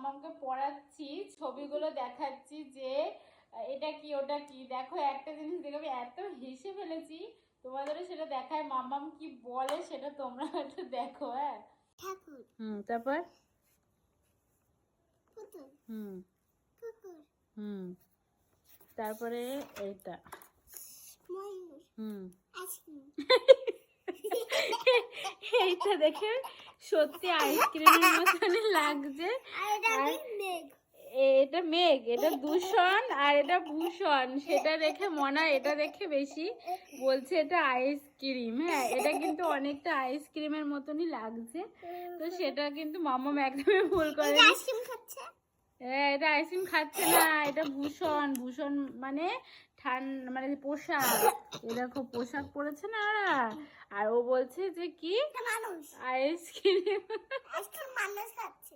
মাম্মামকে পড়াচ্ছি, ছবিগুলো দেখাচ্ছি যে এটা কি ওটা কি। দেখো একটা জিনিস দেখে আমি এত হেসে ফেলেছি, তোমাদেরও সেটা দেখায়। মাম্মাম কি বলে সেটা তোমরা একটু দেখো। হ্যাঁ, ঠাকুর, তারপর পুতুল, হুম কুকুর, হুম তারপরে এটা ময়ূর, আইসক্রিম। এইটা দেখে সত্যি আইসক্রিমের মতনই লাগছে। আর এটা মেঘ। এটা মেঘ, এটা দূষণ, আর এটা ভূষণ। সেটা দেখে মনে হয় এটা দেখে বেশি বলছে এটা আইসক্রিম। হ্যাঁ, এটা কিন্তু অনেকটা আইসক্রিমের মতনই লাগছে। তো সেটা কিন্তু মাম্মাম একদমই ভুল করে। আইসক্রিম খাচ্ছে। হ্যাঁ, এটা আইসক্রিম খাচ্ছে না, এটা ভূষণ। ভূষণ মানে মানে পোশাক। এ দেখো পোশাক পরেছে না ওরা। আর ও বলছে যে কি মানুষ আইসক্রিম। আইসক্রিম মানুষ খাচ্ছে।